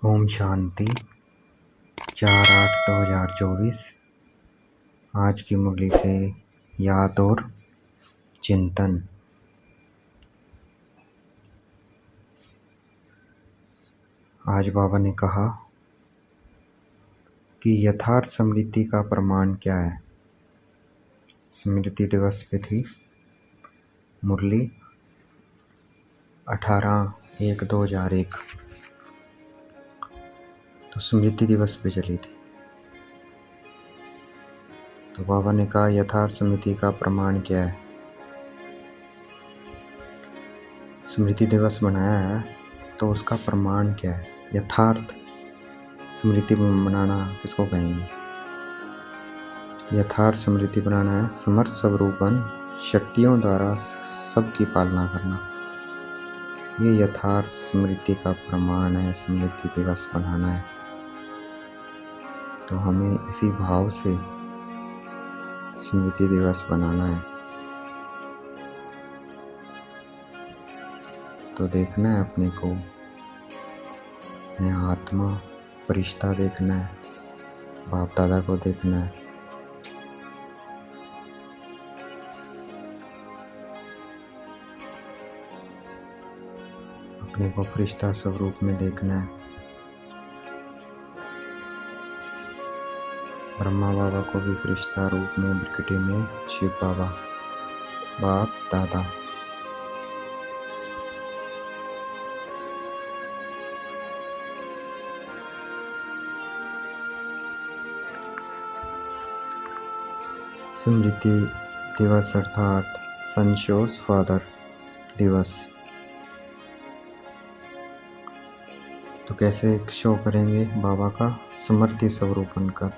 ओम शांति। 4/8/2024। आज की मुरली से याद और चिंतन। आज बाबा ने कहा कि यथार्थ स्मृति का प्रमाण क्या है। स्मृति दिवस पे थी मुरली 18/1/2001, तो स्मृति दिवस पे चली थी। तो बाबा ने कहा यथार्थ स्मृति का प्रमाण क्या है। स्मृति दिवस मनाया है तो उसका प्रमाण क्या है। यथार्थ स्मृति बनाना किसको कहेंगे। यथार्थ स्मृति बनाना है समर्थ स्वरूपन शक्तियों द्वारा सबकी पालना करना। ये यथार्थ स्मृति का प्रमाण है। स्मृति दिवस बनाना है तो हमें इसी भाव से स्मृति दिवस बनाना है। तो देखना है अपने को, मैं आत्मा फरिश्ता देखना है, बाप दादा को देखना है। अपने को फरिश्ता स्वरूप में देखना है। ब्रह्मा बाबा को भी फरिश्ता रूप में प्रकृति में शिव बाबा बाप दादा। स्मृति दिवस अर्थात सनशोज फादर दिवस। तो कैसे शो करेंगे बाबा का समर्थी स्वरूप बनकर,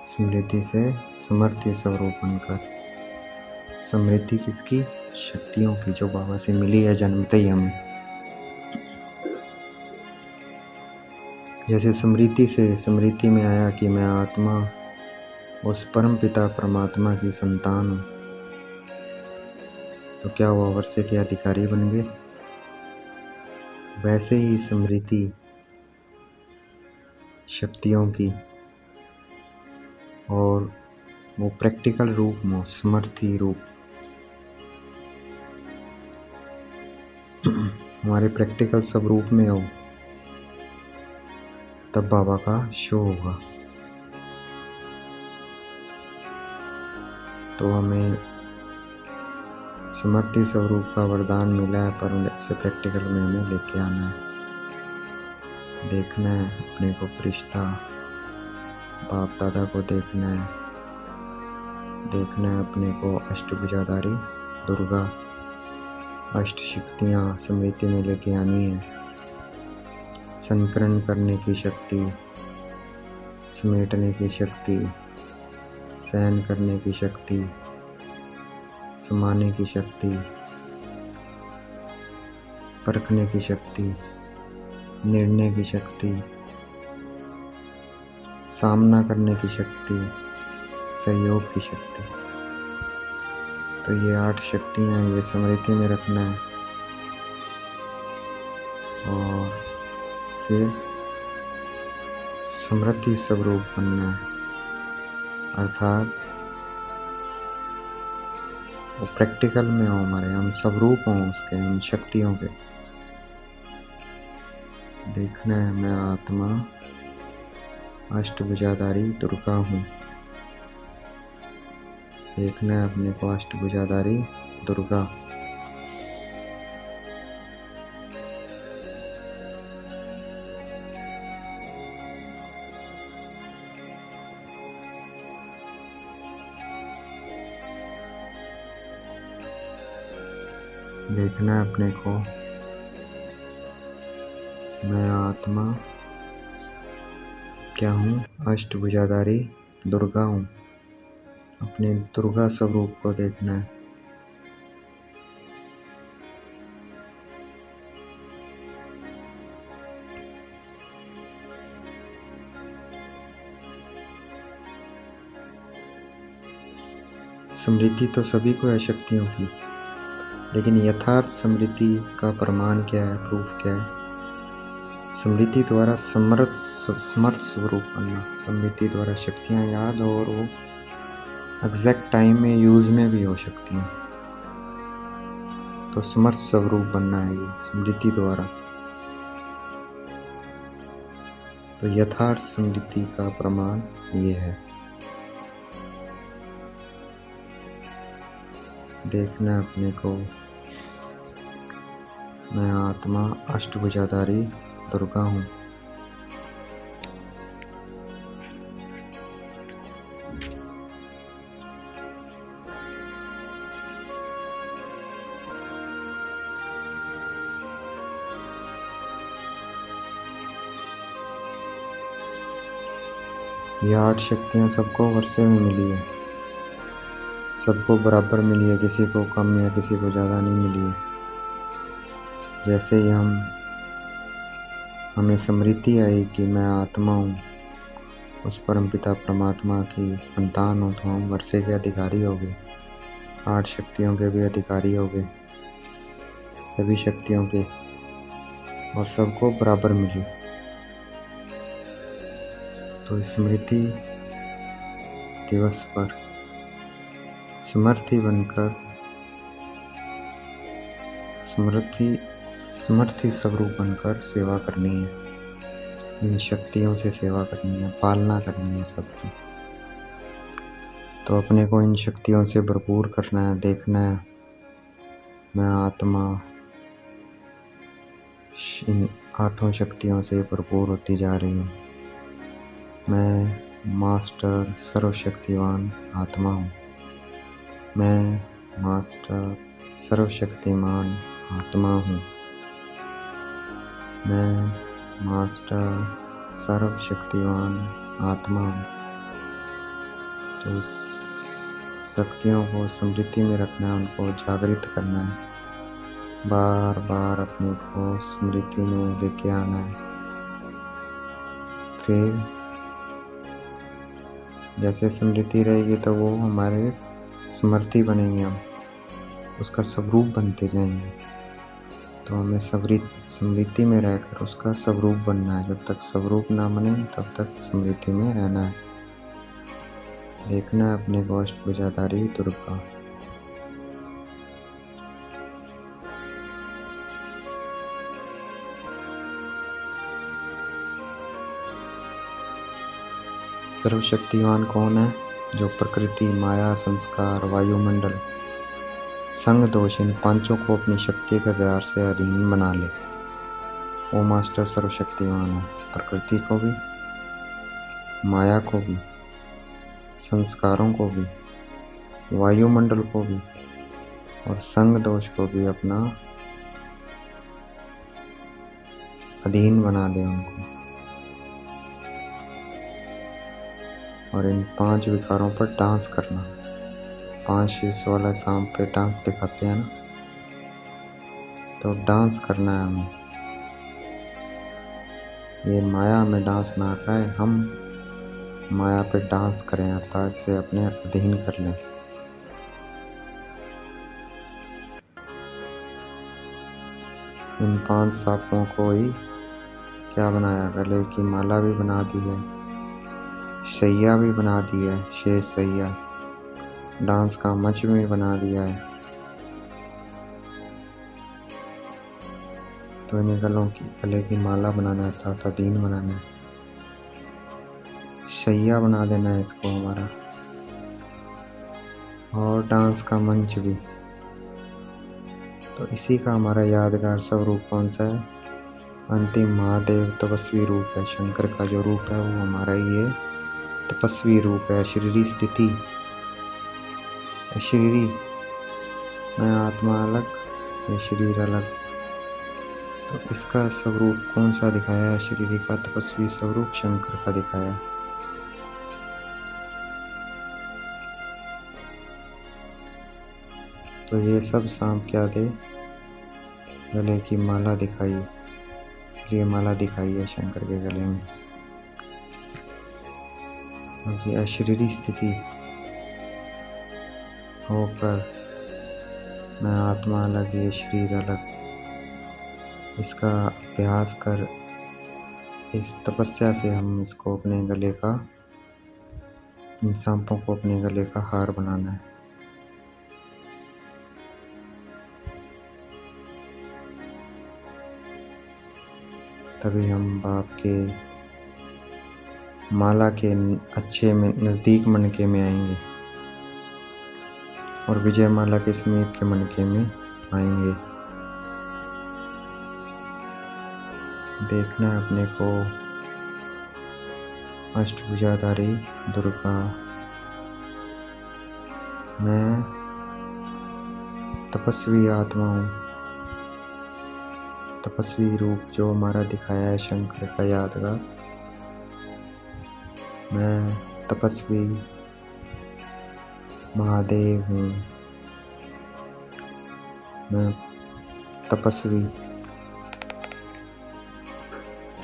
स्मृति से समर्थी स्वरूप बनकर। स्मृति किसकी? शक्तियों की, जो बाबा से मिली है जन्मते ही हमें। जैसे स्मृति से स्मृति में आया कि मैं आत्मा उस परम पिता परमात्मा की संतान हूँ, तो क्या हुआ, वर्षे के अधिकारी बन गए। वैसे ही स्मृति शक्तियों की और वो प्रैक्टिकल रूप में समर्थी रूप हमारे प्रैक्टिकल सब रूप में हो, तब बाबा का शो होगा। तो हमें समर्थी स्वरूप का वरदान मिला है, पर उसे प्रैक्टिकल में हमें लेके आना है। देखना है अपने को फरिश्ता बाप दादा को देखना है। देखना है अपने को अष्टभुजाधारी दुर्गा अष्ट शक्तियाँ स्मृति में लेके आनी है। संकरण करने की शक्ति, समेटने की शक्ति, सहन करने की शक्ति, समाने की शक्ति, परखने की शक्ति, निर्णय की शक्ति, सामना करने की शक्ति, सहयोग की शक्ति। तो ये 8 शक्तियाँ ये स्मृति में रखना है। और फिर समृद्धि स्वरूप बनना है, अर्थात वो प्रैक्टिकल में हो, हमारे हम स्वरूप हों उसके, उन शक्तियों के। देखना है मैं आत्मा अष्टभुजाधारी दुर्गा हूँ। देखना है अपने को अष्टभुजाधारी दुर्गा। देखना है अपने को मैं आत्मा क्या हूँ, अष्टभुजाधारी दुर्गा हूँ। अपने दुर्गा स्वरूप को देखना है। स्मृति तो सभी को है शक्तियों की, लेकिन यथार्थ स्मृति का प्रमाण क्या है, प्रूफ क्या है। स्मृति द्वारा समर्थ स्वरूप बनना, स्मृति द्वारा शक्तियाँ याद हो और वो एग्जैक्ट टाइम में यूज में भी हो सकती हैं। तो समर्थ स्वरूप बनना है ये स्मृति द्वारा। तो यथार्थ स्मृति का प्रमाण ये है। देखना अपने को, मैं आत्मा अष्टभुजाधारी दुर्गा हूँ। ये 8 शक्तियाँ सबको वर्षे में मिली है, सबको बराबर मिली है, किसी को कम या किसी को ज़्यादा नहीं मिली है। जैसे ही हमें स्मृति आई कि मैं आत्मा हूँ, उस परमपिता परमात्मा की संतान हूँ, तो हम वर्षे के अधिकारी हो गए, 8 शक्तियों के भी अधिकारी हो गए, सभी शक्तियों के, और सबको बराबर मिली। तो स्मृति दिवस पर समर्थी बनकर समर्थी स्वरूप बनकर सेवा करनी है, इन शक्तियों से सेवा करनी है, पालना करनी है सबकी। तो अपने को इन शक्तियों से भरपूर करना है। देखना है मैं आत्मा इन 8 शक्तियों से भरपूर होती जा रही हूँ। मैं मास्टर सर्वशक्तिवान आत्मा हूँ, मैं मास्टर सर्वशक्तिमान आत्मा हूँ, मैं मास्टर सर्वशक्तिवान आत्मा हूँ। तो उस शक्तियों को स्मृति में रखना है, उनको जागृत करना है, बार बार अपने को स्मृति में लेके आना है। फिर जैसे स्मृति रहेगी तो वो हमारे समर्थी बनेंगे, हम उसका स्वरूप बनते जाएंगे। तो हमें स्मृति में रहकर उसका स्वरूप बनना है। जब तक स्वरूप ना बने तब तक स्मृति में रहना है। देखना है अपने को अष्टभुजाधारी दुर्गा। सर्वशक्तिवान कौन है? जो प्रकृति, माया, संस्कार, वायुमंडल, संग दोष, इन 5 को अपनी शक्ति के आधार से अधीन बना ले, वो मास्टर सर्वशक्तिवान है। प्रकृति को भी, माया को भी, संस्कारों को भी, वायुमंडल को भी और संग दोष को भी अपना अधीन बना ले उनको। और इन 5 विकारों पर डांस करना। 5 शीश वाला शाम पे डांस दिखाते हैं ना, तो डांस करना है हमें। ये माया में डांस ना कराए, हम माया पे डांस करें, अर्थात से अपने अधीन कर लें। इन 5 सांपों को ही क्या बनाया, गले की माला भी बना दी है, सैया भी बना दी है, शेष सैया, डांस का मंच भी बना दिया है। तो इन्हें गले की माला बनाना है, अर्थात अधीन बनाना है, सैया बना देना है इसको हमारा, और डांस का मंच भी। तो इसी का हमारा यादगार स्वरूप कौन सा है? अंतिम महादेव तपस्वी रूप है। शंकर का जो रूप है वो हमारा ये तपस्वी रूप है, शरीरी स्थिति, शरीरी, मैं आत्मा अलग, ये शरीर अलग। तो इसका स्वरूप कौन सा दिखाया है? शरीरी का तपस्वी स्वरूप शंकर का दिखाया। तो ये सब सांप क्या थे? गले की माला दिखाई, इसलिए माला दिखाई है शंकर के गले में, क्योंकि अशरीरी स्थिति होकर मैं आत्मा अलग, ये शरीर अलग, इसका अभ्यास कर इस तपस्या से हम इसको अपने गले का, इन सांपों को अपने गले का हार बनाना है। तभी हम बाप के माला के अच्छे में नज़दीक मनके में आएंगे और विजय माला के समीप के मनके में आएंगे। देखना है अपने को अष्टभुजाधारी दुर्गा। मैं तपस्वी आत्मा हूँ। तपस्वी रूप जो हमारा दिखाया है शंकर का यादगार। मैं तपस्वी महादेव हूँ। मैं तपस्वी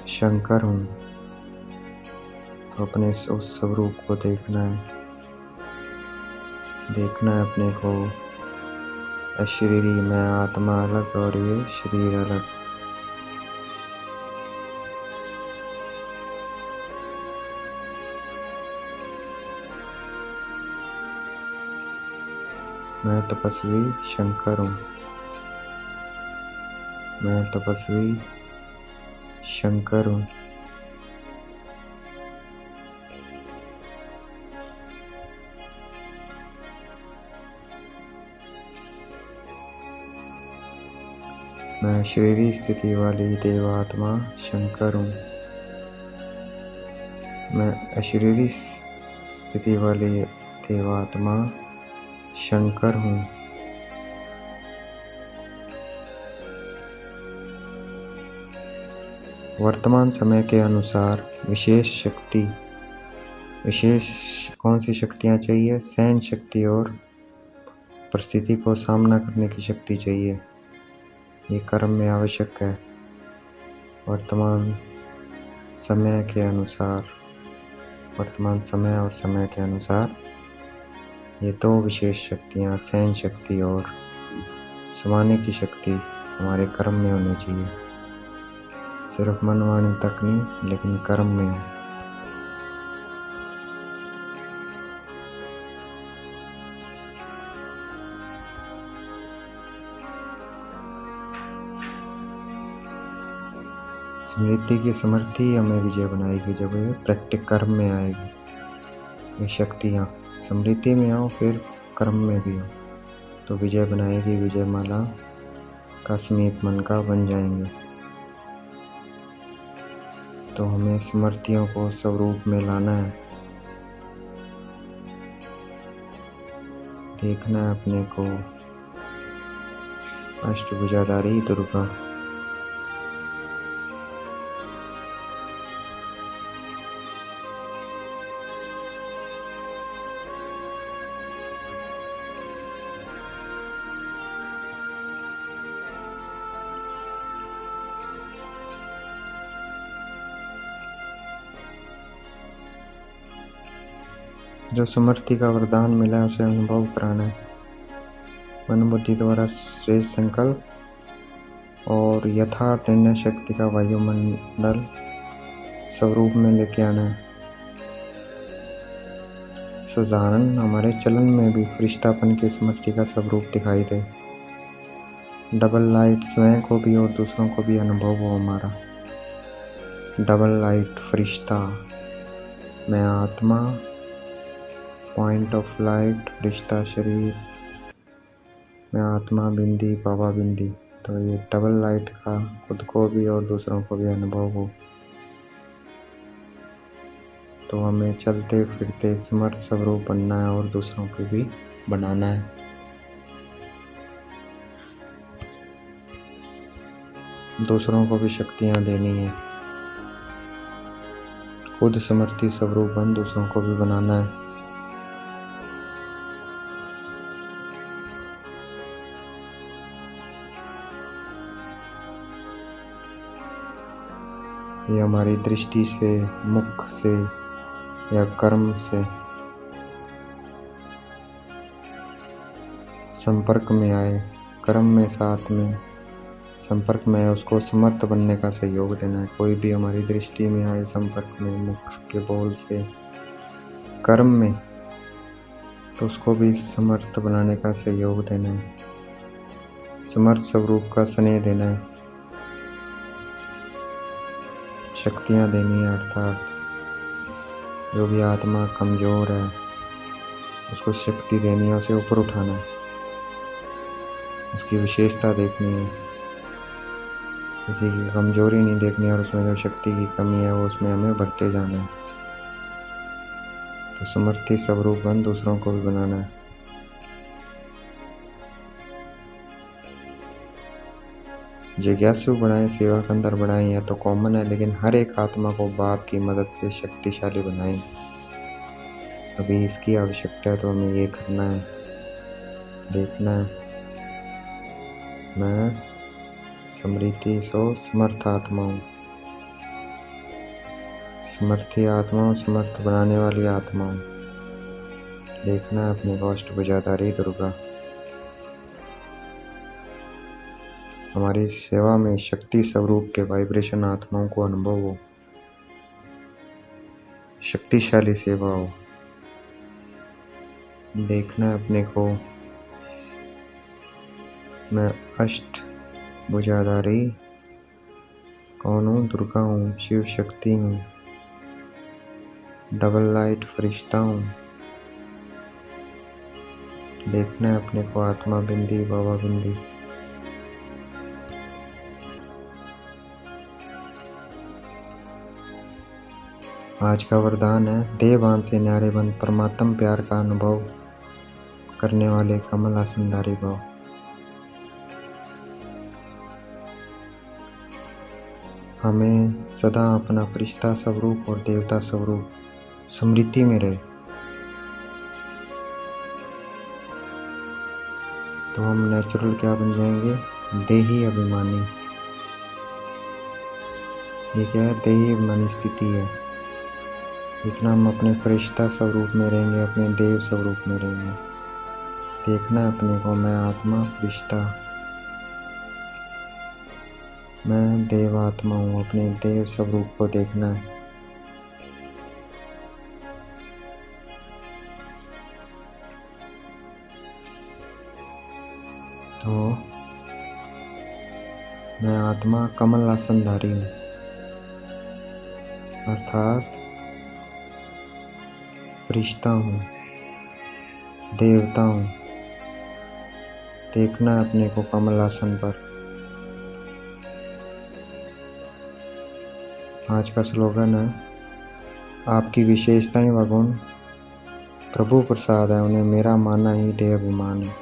शंकर हूँ। अपने उस स्वरूप को देखना है। देखना है अपने को अशरीरी, मैं आत्मा अलग और ये शरीर अलग। मैं तपस्वी शंकर हूँ। मैं तपस्वी शंकर हूँ। मैं शरीरी स्थिति वाली देवात्मा शंकर हूँ। मैं अशरीरी स्थिति वाली देवात्मा शंकर हूँ। वर्तमान समय के अनुसार विशेष कौन सी शक्तियाँ चाहिए? सहन शक्ति और परिस्थिति को सामना करने की शक्ति चाहिए। ये कर्म में आवश्यक है। वर्तमान समय और समय के अनुसार ये दो विशेष शक्तियाँ, सहन शक्ति और समाने की शक्ति हमारे कर्म में होनी चाहिए। सिर्फ मन वाणी तक नहीं, लेकिन कर्म में हो। स्मृति की समर्थी हमें विजय बनाएगी जब ये प्रैक्टिक कर्म में आएगी। ये शक्तियाँ स्मृति में हो, फिर कर्म में भी हो, तो विजय बनाएगी। विजय माला का समीप मन का बन जाएंगे। तो हमें स्मृतियों को स्वरूप में लाना है। देखना है अपने को अष्टभुजाधारी दुर्गा। जो समर्थी का वरदान मिला है उसे अनुभव कराना है। मन बुद्धि द्वारा श्रेष्ठ संकल्प और यथार्थ निर्णय शक्ति का वायुमंडल स्वरूप में लेके आना है। साधारण हमारे चलन में भी फरिश्तापन की समर्थी का स्वरूप दिखाई दे। डबल लाइट स्वयं को भी और दूसरों को भी अनुभव हो हमारा। डबल लाइट फरिश्ता, मैं आत्मा, पॉइंट ऑफ लाइट फरिश्ता शरीर, मैं आत्मा बिंदी बाबा बिंदी। तो ये डबल लाइट का खुद को भी और दूसरों को भी अनुभव हो। तो हमें चलते फिरते समर्थ स्वरूप बनना है और दूसरों को भी बनाना है। दूसरों को भी शक्तियाँ देनी है। खुद समर्थी स्वरूप बन दूसरों को भी बनाना है। ये हमारी दृष्टि से, मुख से या कर्म से संपर्क में आए। कर्म में साथ में संपर्क में है उसको समर्थ बनने का सहयोग देना है। कोई भी हमारी दृष्टि में आए संपर्क में, मुख के बोल से, कर्म में, तो उसको भी समर्थ बनाने का सहयोग देना है। समर्थ स्वरूप का स्नेह देना है, शक्तियाँ देनी है। अर्थात जो भी आत्मा कमज़ोर है उसको शक्ति देनी है, उसे ऊपर उठाना है, उसकी विशेषता देखनी है। किसी की कमजोरी नहीं देखनी और उसमें जो शक्ति की कमी है वो उसमें हमें बढ़ते जाना है। तो समर्थी स्वरूप बन दूसरों को भी बनाना है। जिज्ञासु बनाएं, सेवा के अंदर बढ़ाएं, यह तो कॉमन है, लेकिन हर एक आत्मा को बाप की मदद से शक्तिशाली बनाएं। अभी इसकी आवश्यकता है तो हमें ये करना है, देखना है। मैं समृद्धि सो समर्थ आत्मा हूँ, समर्थी आत्मा हूँ, समर्थ बनाने वाली आत्मा हूँ। देखना है अपने को अष्टभुजाधारी दुर्गा। हमारी सेवा में शक्ति स्वरूप के वाइब्रेशन आत्माओं को अनुभव हो, शक्तिशाली सेवा हो। देखना है अपने को मैं अष्ट भुजाधारी कौन हूँ? दुर्गा हूँ, शिव शक्ति हूँ, डबल लाइट फरिश्ता हूँ। देखना है अपने को आत्मा बिंदी, बाबा बिंदी। आज का वरदान है देवान से न्यारे बन, परमात्म प्यार का अनुभव करने वाले कमल आसनधारी भाव। हमें सदा अपना फरिश्ता स्वरूप और देवता स्वरूप स्मृति में रहे, तो हम नेचुरल क्या बन जाएंगे? देही अभिमानी। ये क्या है? देही अभिमानी स्थिति है। जितना हम अपने फरिश्ता स्वरूप में रहेंगे, अपने देव स्वरूप में रहेंगे। देखना है अपने को मैं आत्मा फरिश्ता, मैं देव आत्मा हूँ, अपने देव स्वरूप को देखना है। तो मैं आत्मा कमल आसनधारी हूँ, अर्थात फरिश्ता हूँ, देवता हूँ। देखना है अपने को कमल आसन पर। आज का स्लोगन है आपकी विशेषताएं व गुण प्रभु प्रसाद है, उन्हें मेरा मानना ही देह अभिमान है।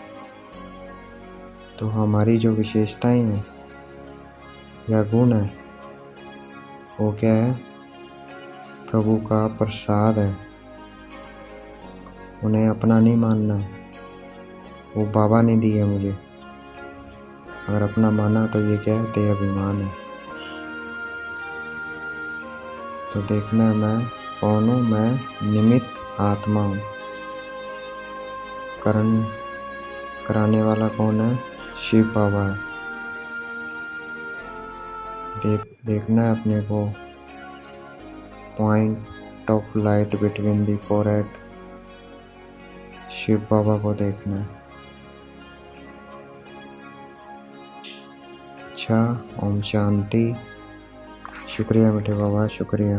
तो हमारी जो विशेषताएं हैं या गुण है वो क्या है? प्रभु का प्रसाद है, उन्हें अपना नहीं मानना, वो बाबा ने दी है मुझे। अगर अपना माना तो ये क्या है? देह अभिमान है। तो देखना है मैं कौन हूँ? मैं निमित्त आत्मा हूँ। कर्म कराने वाला कौन है? शिव बाबा है। देखना है अपने को point of light between the forehead, Shiv Baba को देखना है। अच्छा, ओम शांति। शुक्रिया मीठे बाबा, शुक्रिया।